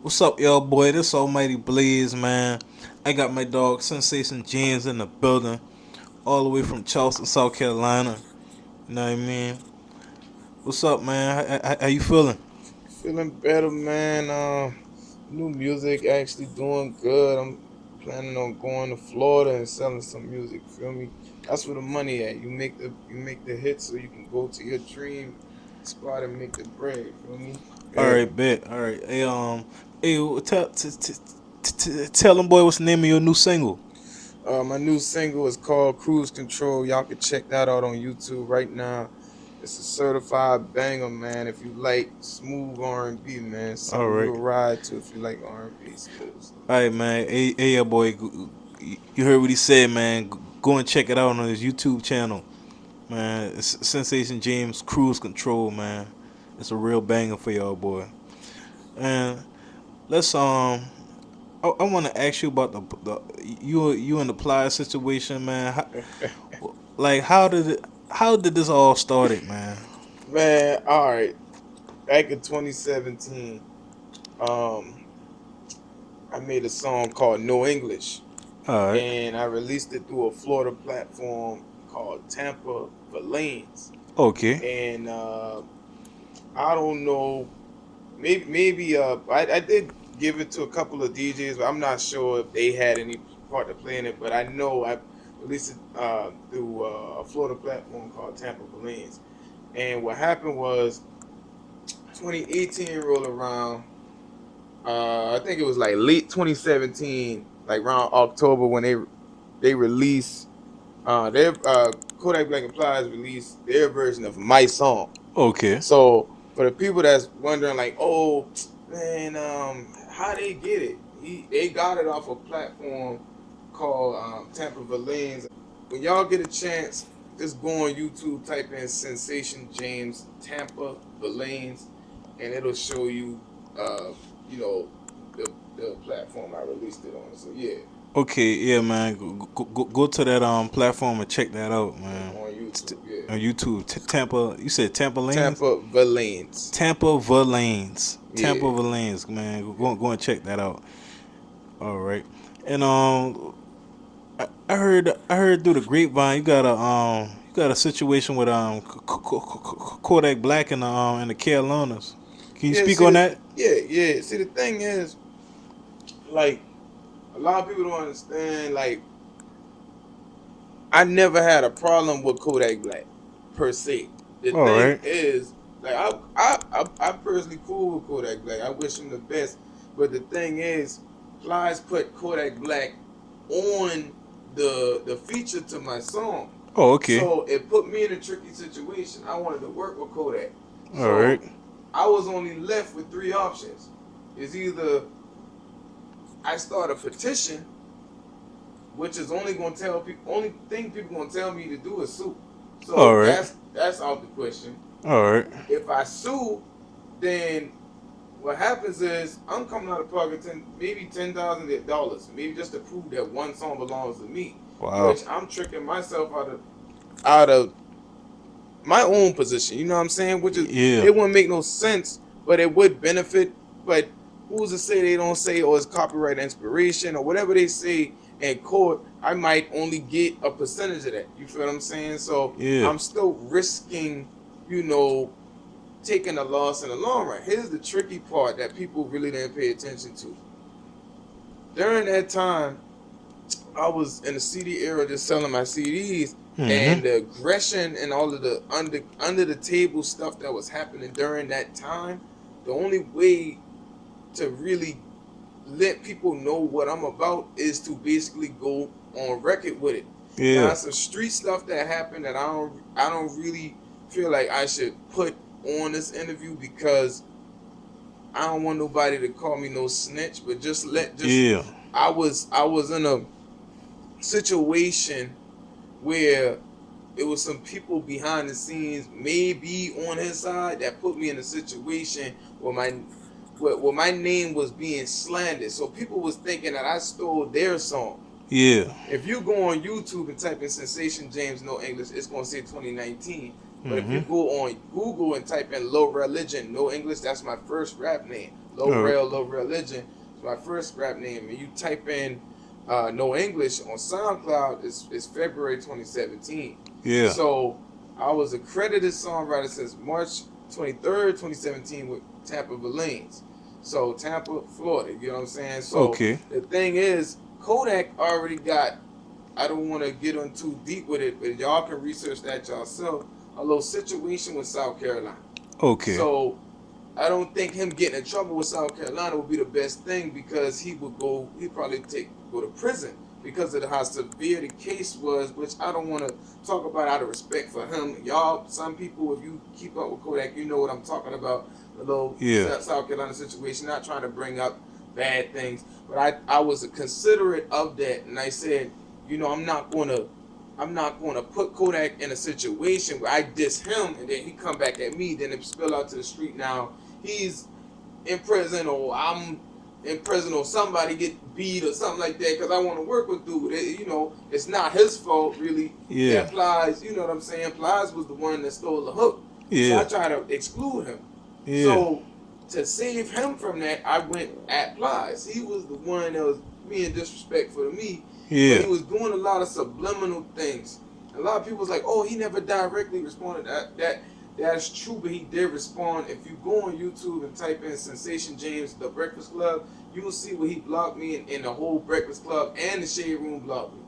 What's up, y'all, boy? This Almighty Blaze, man. I got my dog Sensation James in the building, all the way from Charleston, South Carolina. You know what I mean? What's up, man? How you feeling? Feeling better, man. New music actually doing good. I'm planning on going to Florida and selling some music. Feel me? That's where the money at. You make the hits so you can go to your dream spot and make the bread. Feel me? All Yeah. right, bet. All right. Hey, tell them, boy, what's the name of your new single? My new single is called Cruise Control. Y'all can check that out on YouTube right now. It's a certified banger, man. If you like smooth R&B, man, All something right. you'll ride to if you like R&B smooth. So. All right, man. Hey, yeah, boy. You heard what he said, man. Go and check it out on his YouTube channel, man. It's Sensation James Cruise Control, man. It's a real banger for y'all, boy. And let's I want to ask you about the you and the plies situation, man. Like how did this all started, man? Man, all right. Back in 2017, um, I made a song called No English, All right. and I released it through a Florida platform called Tampa for Lanes. Okay. And I don't know, maybe I did give it to a couple of DJs, but I'm not sure if they had any part to play in it. But I know I released it through a Florida platform called Tampa for Lanes. And what happened was 2018 rolled around. I think it was like late 2017, like around October when they released their Kodak Black and Plies released their version of my song. Okay. So for the people that's wondering, like, oh man, how they get it? They got it off a platform called Tampa Valines. When y'all get a chance, just go on YouTube, type in Sensation James Tampa Valines, and it'll show you, uh, you know, the platform I released it on. So yeah, Okay. Yeah, man. Go to that platform and check that out, man. on YouTube, yeah, On YouTube, Tampa. You said Tampa Lanes. Tampa Valines, Tampa Valines. Tampa yeah. Valines, man. Go and check that out. All right. And I heard through the grapevine you got a situation with Kodak Black in the Carolinas. Can you Yeah, speak see on the that? yeah. See the thing is, like, a lot of people don't understand. Like, I never had a problem with Kodak Black per se. The All thing right. is, like, I personally cool with Kodak Black. I wish him the best. But the thing is, Plies put Kodak Black on the feature to my song. Oh, okay. So it put me in a tricky situation. I wanted to work with Kodak. All right. So I was only left with three options. It's either I start a petition, which is only gonna tell people, only thing people gonna tell me to do is sue. All So right. that's out the question. All right. If I sue, then what happens is I'm coming out of pocket maybe $10,000, maybe just to prove that one song belongs to me, Wow. which I'm tricking myself out of my own position. You know what I'm saying? Which is, Yeah. it wouldn't make no sense, but it would benefit. But who's to say they don't say, or it's copyright inspiration or whatever they say in court? I might only get a percentage of that. You feel what I'm saying? So Yeah. I'm still risking, you know, taking a loss in the long run. Here's the tricky part that people really didn't pay attention to. During that time, I was in the CD era just selling my CDs, Mhm. and the aggression and all of the under the table stuff that was happening during that time, the only way to really let people know what I'm about is to basically go on record with it. Now Yeah. some street stuff that happened that I don't really feel like I should put on this interview because I don't want nobody to call me no snitch, but just Yeah. I was in a situation where it was some people behind the scenes, maybe on his side, that put me in a situation where my name was being slandered. So people was thinking that I stole their song. Yeah. If you go on YouTube and type in Sensation James No English, it's gonna say 2019. But if you go on Google and type in Low Religion, no English, that's my first rap name. Low Religion is my first rap name. And you type in no English on SoundCloud, it's February 2017. Yeah. So I was a credited songwriter since March 23rd, 2017 with Tampa Villains. So Tampa, Florida, you know what I'm saying? So the thing is, Kodak already got, I don't want to get on too deep with it, but y'all can research that yourself, a little situation with South Carolina. Okay. So I don't think him getting in trouble with South Carolina would be the best thing, because he'd probably go to prison because of how severe the case was, which I don't want to talk about out of respect for him. Y'all, some people, if you keep up with Kodak, you know what I'm talking about. The little South Carolina situation, not trying to bring up bad things, but I was considerate of that, and I said, you know, I'm not gonna put Kodak in a situation where I diss him and then he come back at me, then it spill out to the street. Now he's in prison, or I'm in prison, or somebody get beat or something like that because I want to work with dude. You know, it's not his fault really. Yeah. That Plies, you know what I'm saying? Plies was the one that stole the hook. Yeah. So I try to exclude him. Yeah. So to save him from that, I went at Plies. He was the one that was being disrespectful to me. Yeah. But he was doing a lot of subliminal things. A lot of people was like, oh, he never directly responded. That's true, but he did respond. If you go on YouTube and type in Sensation James, The Breakfast Club, you will see where he blocked me, and the whole Breakfast Club and the Shade Room blocked me.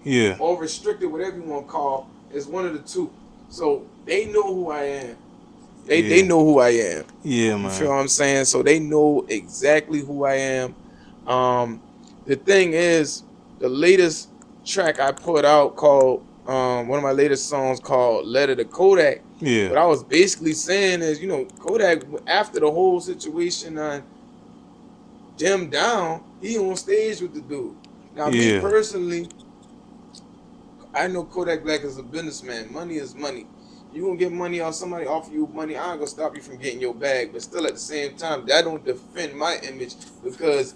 Yeah. Or restricted, whatever you want to call. It's one of the two. So they know who I am. They know who I am. Yeah, man. You feel what I'm saying? So they know exactly who I am. The thing is, the latest track I put out called, one of my latest songs called Letter to Kodak. Yeah. What I was basically saying is, you know, Kodak, after the whole situation dimmed down, he on stage with the dude. Now, me personally, I know Kodak Black is a businessman. Money is money. You gonna get money off somebody, offer you money, I ain't gonna stop you from getting your bag. But still, at the same time, that don't defend my image, because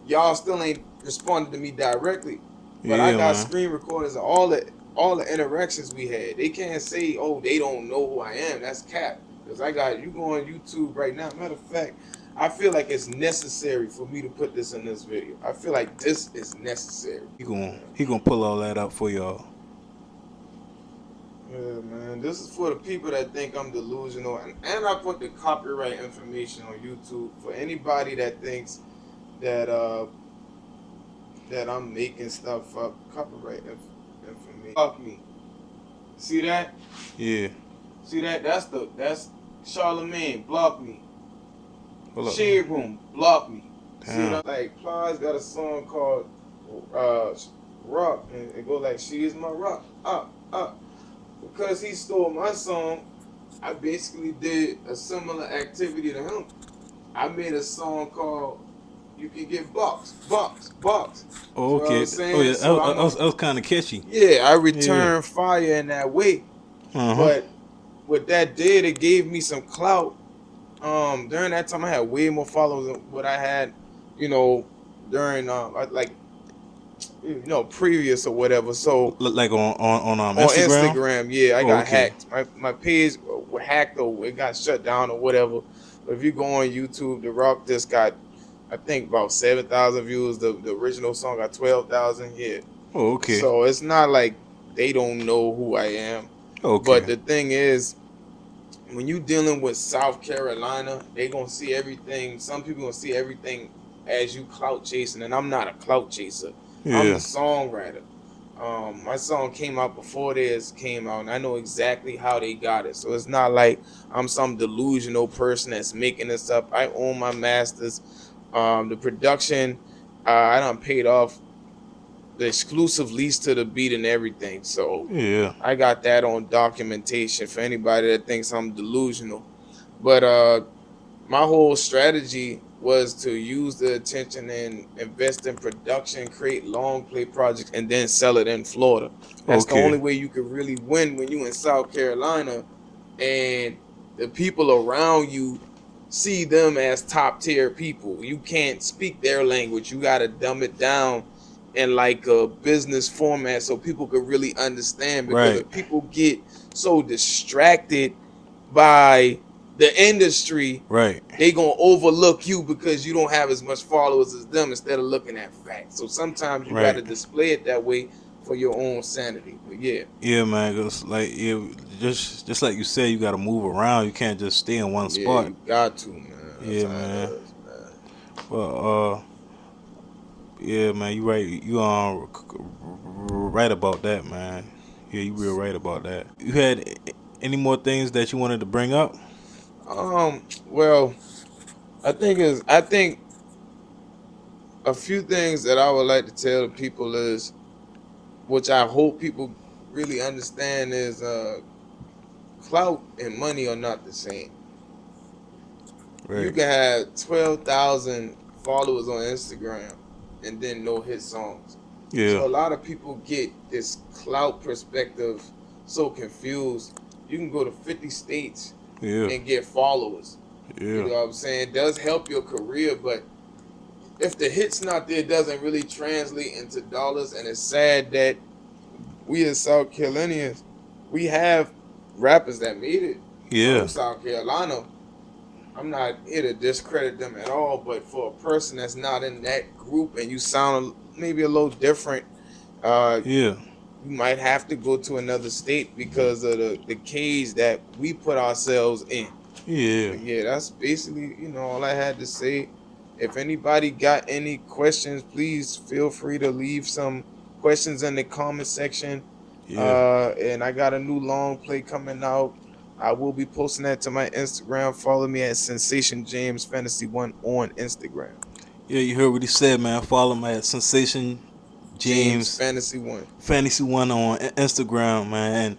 y'all still ain't responded to me directly. But I got screen recordings of all the interactions we had. They can't say, oh, they don't know who I am. That's cap. Because I got, you go on YouTube right now. Matter of fact, I feel like it's necessary for me to put this in this video. I feel like this is necessary. He gonna pull all that up for y'all. Yeah, man. This is for the people that think I'm delusional. And I put the copyright information on YouTube for anybody that thinks that that I'm making stuff up. Copyright information. Fuck me. See that? Yeah. See that? That's Charlemagne. Block me. Shade Room. Block me. Damn. See that? Like, Plies got a song called Rock, and it goes like, she is my rock. Up. Because he stole my song, I basically did a similar activity to him. I made a song called You Can Get Box. Oh, okay. So that was kind of catchy. Yeah, I returned fire in that way. But what that did, it gave me some clout. During that time, I had way more followers than what I had, you know, during previous or whatever. So like on Instagram. Yeah, I got hacked. My page was hacked, or it got shut down or whatever. But if you go on YouTube, The Rock just got, I think, about 7,000 views. The original song got 12,000. Yeah. Oh, okay. So it's not like they don't know who I am. Okay. But the thing is, when you dealing with South Carolina, they gonna see everything. Some people gonna see everything as you clout chasing, and I'm not a clout chaser. I'm the songwriter. My song came out before theirs came out, and I know exactly how they got it. So it's not like I'm some delusional person that's making this up. I own my masters. The production, I done paid off the exclusive lease to the beat and everything. So I got that on documentation for anybody that thinks I'm delusional. But my whole strategy was to use the attention and invest in production, create long play projects, and then sell it in Florida. That's the only way you could really win when you in South Carolina and the people around you see them as top tier people. You can't speak their language. You got to dumb it down in like a business format so people could really understand. Because Right. if people get so distracted by the industry, Right. they gonna overlook you because you don't have as much followers as them instead of looking at facts. So sometimes you got to Right. display it that way for your own sanity. But yeah, Yeah, man. 'Cause like just like you said, you got to move around. You can't just stay in one yeah, spot. you got to, man. That's Yeah, how it man. is, man. Well, yeah, man. You right. You right about that, man. Yeah, you real right about that. You had any more things that you wanted to bring up? Well, I think a few things that I would like to tell the people is, which I hope people really understand, is clout and money are not the same. You Right. can have 12,000 followers on Instagram and then no hit songs. Yeah. So a lot of people get this clout perspective so confused. You can go to 50 states Yeah. and get followers. You Yeah. know what I'm saying? It does help your career, but if the hit's not there, it doesn't really translate into dollars. And it's sad that we as South Carolinians, we have rappers that made it from Yeah. South Carolina. I'm not here to discredit them at all, but for a person that's not in that group and you sound maybe a little different, uh, Yeah. you might have to go to another state because of the cage that we put ourselves in. Yeah. But yeah, that's basically, all I had to say. If anybody got any questions, please feel free to leave some questions in the comment section. Yeah. And I got a new long play coming out. I will be posting that to my Instagram. Follow me at Sensation James Fantasy One on Instagram. Yeah. You heard what he said, man. Follow my at Sensation James James Fantasy One. Fantasy One on Instagram, man. And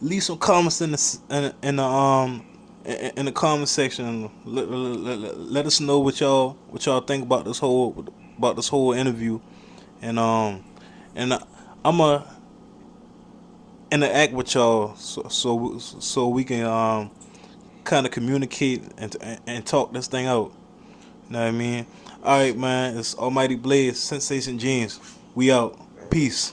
leave some comments in the comment section. Let us know what y'all think about this whole interview, and I'ma interact with y'all so we can kind of communicate and talk this thing out. You know what I mean? All right, man. It's Almighty Blaze, Sensation Jeans. We out. Peace.